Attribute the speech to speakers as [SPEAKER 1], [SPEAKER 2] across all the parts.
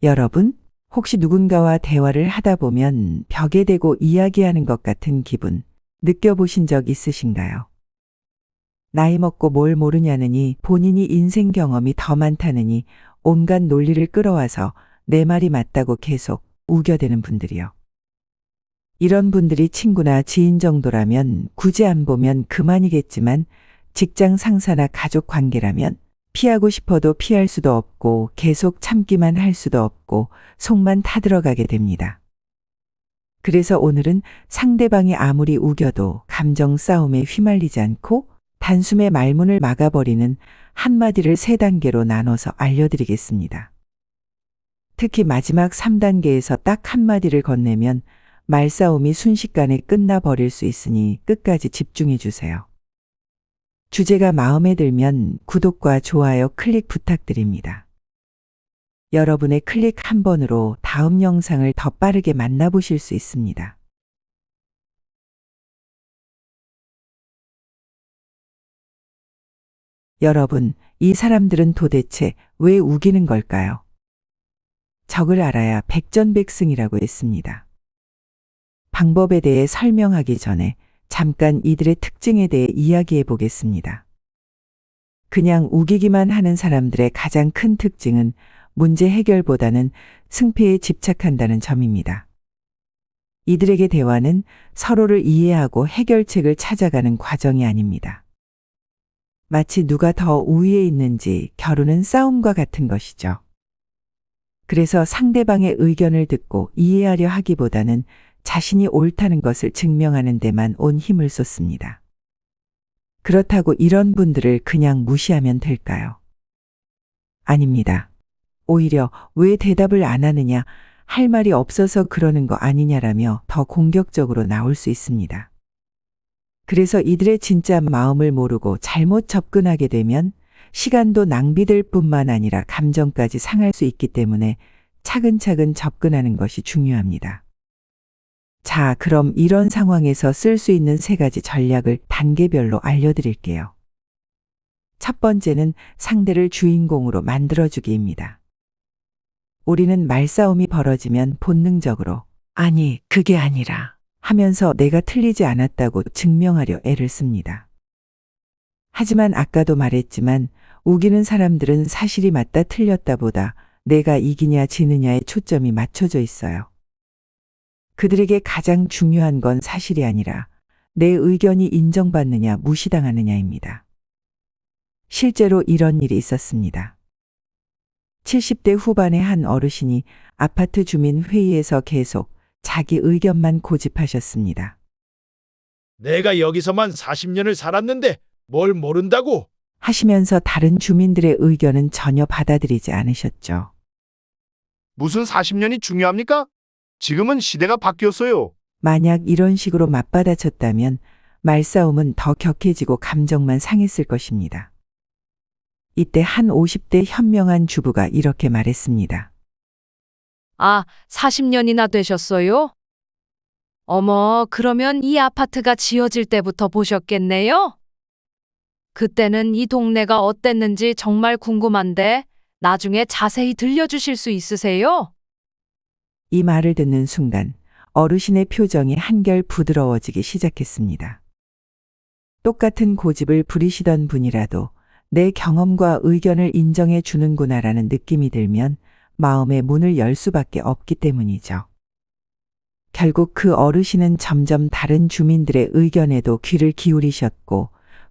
[SPEAKER 1] 여러분, 혹시 누군가와 대화를 하다 보면 벽에 대고 이야기하는 것 같은 기분 느껴보신 적 있으신가요? 나이 먹고 뭘 모르냐느니 본인이 인생 경험이 더 많다느니 온갖 논리를 끌어와서 내 말이 맞다고 계속 우겨대는 분들이요. 이런 분들이 친구나 지인 정도라면 굳이 안 보면 그만이겠지만 직장 상사나 가족 관계라면 피하고 싶어도 피할 수도 없고 계속 참기만 할 수도 없고 속만 타들어가게 됩니다. 그래서 오늘은 상대방이 아무리 우겨도 감정 싸움에 휘말리지 않고 단숨에 말문을 막아버리는 한마디를 3단계로 나눠서 알려드리겠습니다. 특히 마지막 3단계에서 딱 한마디를 건네면 말싸움이 순식간에 끝나버릴 수 있으니 끝까지 집중해 주세요. 주제가 마음에 들면 구독과 좋아요 클릭 부탁드립니다. 여러분의 클릭 한 번으로 다음 영상을 더 빠르게 만나보실 수 있습니다. 여러분, 이 사람들은 도대체 왜 우기는 걸까요? 적을 알아야 백전백승이라고 했습니다. 방법에 대해 설명하기 전에 잠깐 이들의 특징에 대해 이야기해 보겠습니다. 그냥 우기기만 하는 사람들의 가장 큰 특징은 문제 해결보다는 승패에 집착한다는 점입니다. 이들에게 대화는 서로를 이해하고 해결책을 찾아가는 과정이 아닙니다. 마치 누가 더 우위에 있는지 겨루는 싸움과 같은 것이죠. 그래서 상대방의 의견을 듣고 이해하려 하기보다는 자신이 옳다는 것을 증명하는 데만 온 힘을 쏟습니다. 그렇다고 이런 분들을 그냥 무시하면 될까요? 아닙니다. 오히려 왜 대답을 안 하느냐, 할 말이 없어서 그러는 거 아니냐라며 더 공격적으로 나올 수 있습니다. 그래서 이들의 진짜 마음을 모르고 잘못 접근하게 되면 시간도 낭비될 뿐만 아니라 감정까지 상할 수 있기 때문에 차근차근 접근하는 것이 중요합니다. 자, 그럼 이런 상황에서 쓸 수 있는 3가지 전략을 단계별로 알려드릴게요. 첫 번째는 상대를 주인공으로 만들어주기입니다. 우리는 말싸움이 벌어지면 본능적으로 아니, 그게 아니라 하면서 내가 틀리지 않았다고 증명하려 애를 씁니다. 하지만 아까도 말했지만 우기는 사람들은 사실이 맞다 틀렸다 보다 내가 이기냐 지느냐에 초점이 맞춰져 있어요. 그들에게 가장 중요한 건 사실이 아니라 내 의견이 인정받느냐 무시당하느냐입니다. 실제로 이런 일이 있었습니다. 70대 후반의 한 어르신이 아파트 주민 회의에서 계속 자기 의견만 고집하셨습니다.
[SPEAKER 2] 내가 여기서만 40년을 살았는데 뭘 모른다고?
[SPEAKER 1] 하시면서 다른 주민들의 의견은 전혀 받아들이지 않으셨죠.
[SPEAKER 3] 무슨 40년이 중요합니까? 지금은 시대가 바뀌었어요.
[SPEAKER 1] 만약 이런 식으로 맞받아쳤다면 말싸움은 더 격해지고 감정만 상했을 것입니다. 이때 한 50대 현명한 주부가 이렇게 말했습니다.
[SPEAKER 4] 아, 40년이나 되셨어요? 어머, 그러면 이 아파트가 지어질 때부터 보셨겠네요? 그때는 이 동네가 어땠는지 정말 궁금한데 나중에 자세히 들려주실 수 있으세요?
[SPEAKER 1] 이 말을 듣는 순간 어르신의 표정이 한결 부드러워지기 시작했습니다. 똑같은 고집을 부리시던 분이라도 내 경험과 의견을 인정해 주는구나라는 느낌이 들면 마음의 문을 열 수밖에 없기 때문이죠. 결국 그 어르신은 점점 다른 주민들의 의견에도 귀를 기울이셨고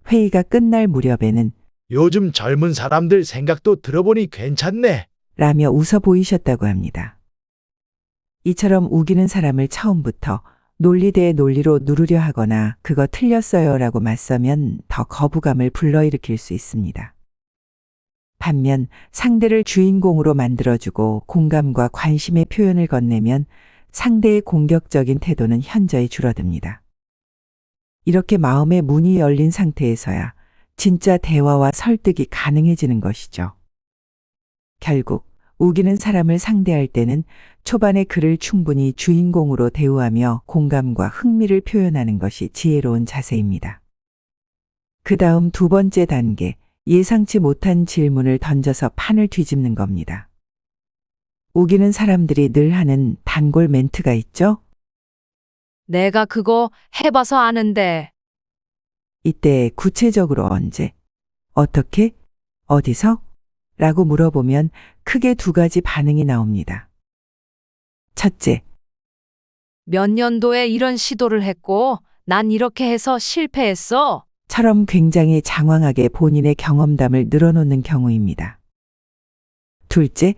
[SPEAKER 1] 회의가 끝날 무렵에는
[SPEAKER 2] 요즘 젊은 사람들 생각도 들어보니 괜찮네.
[SPEAKER 1] 라며 웃어 보이셨다고 합니다. 이처럼 우기는 사람을 처음부터 논리 대 논리로 누르려 하거나 그거 틀렸어요 라고 맞서면 더 거부감을 불러일으킬 수 있습니다. 반면 상대를 주인공으로 만들어주고 공감과 관심의 표현을 건네면 상대의 공격적인 태도는 현저히 줄어듭니다. 이렇게 마음의 문이 열린 상태에서야 진짜 대화와 설득이 가능해지는 것이죠. 결국 우기는 사람을 상대할 때는 초반에 그를 충분히 주인공으로 대우하며 공감과 흥미를 표현하는 것이 지혜로운 자세입니다. 그 다음 2번째 단계, 예상치 못한 질문을 던져서 판을 뒤집는 겁니다. 우기는 사람들이 늘 하는 단골 멘트가 있죠?
[SPEAKER 4] 내가 그거 해봐서 아는데.
[SPEAKER 1] 이때 구체적으로 언제, 어떻게, 어디서? 라고 물어보면 크게 두 가지 반응이 나옵니다. 첫째,
[SPEAKER 4] 몇 년도에 이런 시도를 했고, 난 이렇게 해서 실패했어.
[SPEAKER 1] 처럼 굉장히 장황하게 본인의 경험담을 늘어놓는 경우입니다. 둘째,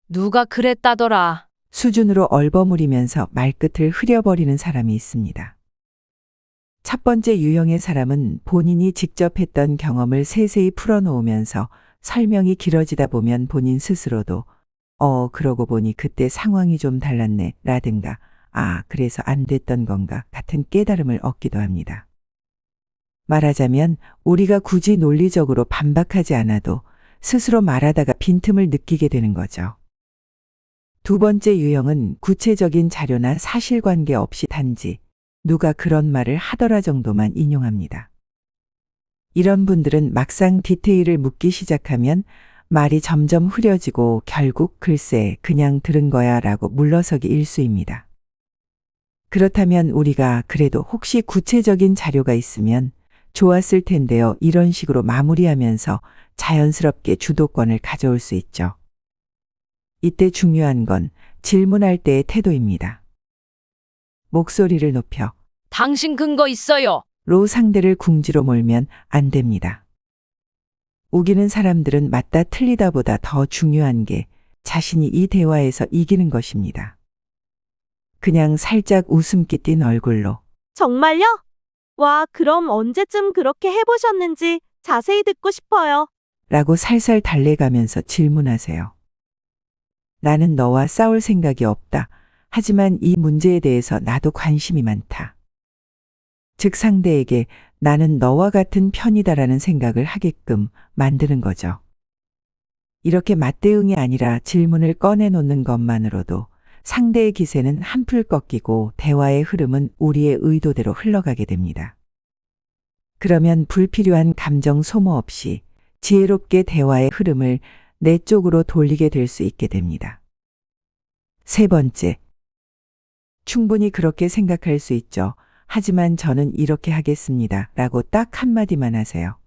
[SPEAKER 4] 누가 그랬다더라.
[SPEAKER 1] 수준으로 얼버무리면서 말끝을 흐려버리는 사람이 있습니다. 첫 번째 유형의 사람은 본인이 직접 했던 경험을 세세히 풀어놓으면서 설명이 길어지다 보면 본인 스스로도 그러고 보니 그때 상황이 좀 달랐네 라든가 그래서 안 됐던 건가 같은 깨달음을 얻기도 합니다. 말하자면 우리가 굳이 논리적으로 반박하지 않아도 스스로 말하다가 빈틈을 느끼게 되는 거죠. 두 번째 유형은 구체적인 자료나 사실관계 없이 단지 누가 그런 말을 하더라 정도만 인용합니다. 이런 분들은 막상 디테일을 묻기 시작하면 말이 점점 흐려지고 결국 글쎄 그냥 들은 거야 라고 물러서기 일쑤입니다. 그렇다면 우리가 그래도 혹시 구체적인 자료가 있으면 좋았을 텐데요. 이런 식으로 마무리하면서 자연스럽게 주도권을 가져올 수 있죠. 이때 중요한 건 질문할 때의 태도입니다. 목소리를 높여
[SPEAKER 4] 당신 근거 있어요.
[SPEAKER 1] 로 상대를 궁지로 몰면 안 됩니다. 우기는 사람들은 맞다 틀리다보다 더 중요한 게 자신이 이 대화에서 이기는 것입니다. 그냥 살짝 웃음기 띤 얼굴로
[SPEAKER 5] 정말요? 와, 그럼 언제쯤 그렇게 해보셨는지 자세히 듣고 싶어요.
[SPEAKER 1] 라고 살살 달래가면서 질문하세요. 나는 너와 싸울 생각이 없다. 하지만 이 문제에 대해서 나도 관심이 많다. 즉 상대에게 나는 너와 같은 편이다라는 생각을 하게끔 만드는 거죠. 이렇게 맞대응이 아니라 질문을 꺼내놓는 것만으로도 상대의 기세는 한풀 꺾이고 대화의 흐름은 우리의 의도대로 흘러가게 됩니다. 그러면 불필요한 감정 소모 없이 지혜롭게 대화의 흐름을 내 쪽으로 돌리게 될 수 있게 됩니다. 세 번째, 충분히 그렇게 생각할 수 있죠. 하지만 저는 이렇게 하겠습니다. 라고 딱 한마디만 하세요.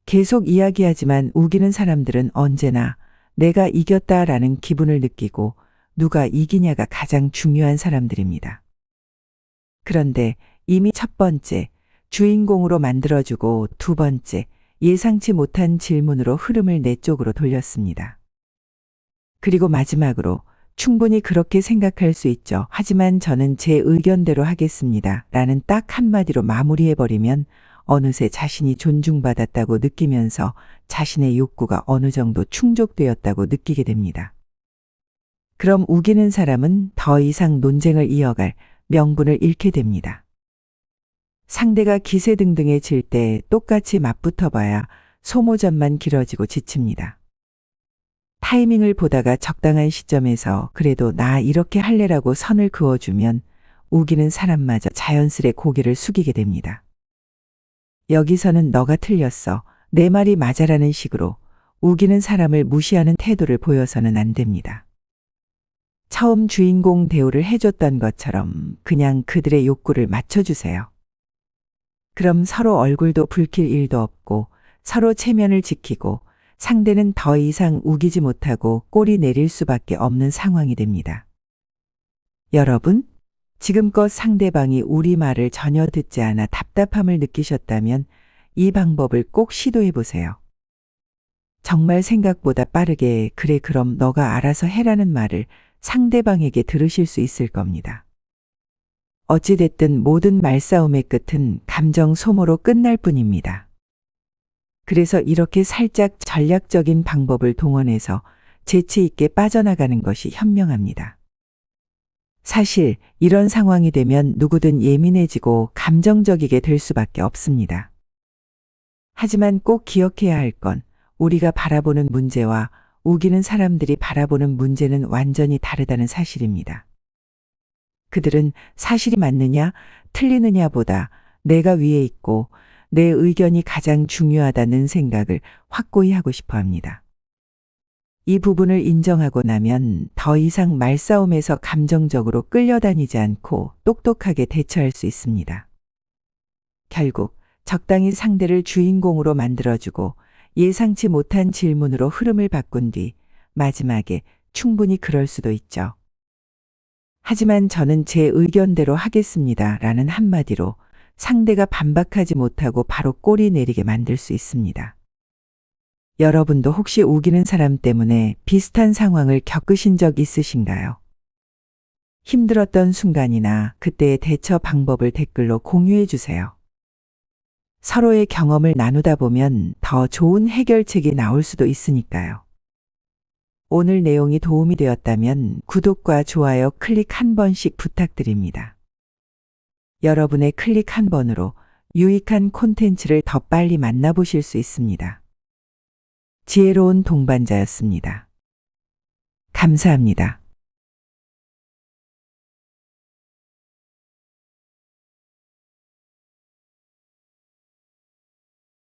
[SPEAKER 1] 계속 이야기하지만 우기는 사람들은 언제나 내가 이겼다라는 기분을 느끼고 누가 이기냐가 가장 중요한 사람들입니다. 그런데 이미 첫 번째, 주인공으로 만들어주고 두 번째, 예상치 못한 질문으로 흐름을 내 쪽으로 돌렸습니다. 그리고 마지막으로 충분히 그렇게 생각할 수 있죠. 하지만 저는 제 의견대로 하겠습니다. 라는 딱 한마디로 마무리해버리면 어느새 자신이 존중받았다고 느끼면서 자신의 욕구가 어느 정도 충족되었다고 느끼게 됩니다. 그럼 우기는 사람은 더 이상 논쟁을 이어갈 명분을 잃게 됩니다. 상대가 기세등등해질 때 똑같이 맞붙어봐야 소모전만 길어지고 지칩니다. 타이밍을 보다가 적당한 시점에서 그래도 나 이렇게 할래라고 선을 그어주면 우기는 사람마저 자연스레 고개를 숙이게 됩니다. 여기서는 너가 틀렸어. 내 말이 맞아라는 식으로 우기는 사람을 무시하는 태도를 보여서는 안 됩니다. 처음 주인공 대우를 해줬던 것처럼 그냥 그들의 욕구를 맞춰주세요. 그럼 서로 얼굴도 붉힐 일도 없고 서로 체면을 지키고 상대는 더 이상 우기지 못하고 꼬리 내릴 수밖에 없는 상황이 됩니다. 여러분, 지금껏 상대방이 우리 말을 전혀 듣지 않아 답답함을 느끼셨다면 이 방법을 꼭 시도해 보세요. 정말 생각보다 빠르게 그래 그럼 너가 알아서 해라는 말을 상대방에게 들으실 수 있을 겁니다. 어찌됐든 모든 말싸움의 끝은 감정 소모로 끝날 뿐입니다. 그래서 이렇게 살짝 전략적인 방법을 동원해서 재치 있게 빠져나가는 것이 현명합니다. 사실 이런 상황이 되면 누구든 예민해지고 감정적이게 될 수밖에 없습니다. 하지만 꼭 기억해야 할 건 우리가 바라보는 문제와 우기는 사람들이 바라보는 문제는 완전히 다르다는 사실입니다. 그들은 사실이 맞느냐 틀리느냐보다 내가 위에 있고 내 의견이 가장 중요하다는 생각을 확고히 하고 싶어 합니다. 이 부분을 인정하고 나면 더 이상 말싸움에서 감정적으로 끌려다니지 않고 똑똑하게 대처할 수 있습니다. 결국 적당히 상대를 주인공으로 만들어주고 예상치 못한 질문으로 흐름을 바꾼 뒤 마지막에 충분히 그럴 수도 있죠. 하지만 저는 제 의견대로 하겠습니다. 라는 한마디로 상대가 반박하지 못하고 바로 꼬리 내리게 만들 수 있습니다. 여러분도 혹시 우기는 사람 때문에 비슷한 상황을 겪으신 적 있으신가요? 힘들었던 순간이나 그때의 대처 방법을 댓글로 공유해 주세요. 서로의 경험을 나누다 보면 더 좋은 해결책이 나올 수도 있으니까요. 오늘 내용이 도움이 되었다면 구독과 좋아요 클릭 한 번씩 부탁드립니다. 여러분의 클릭 한 번으로 유익한 콘텐츠를 더 빨리 만나보실 수 있습니다. 지혜로운 동반자였습니다. 감사합니다.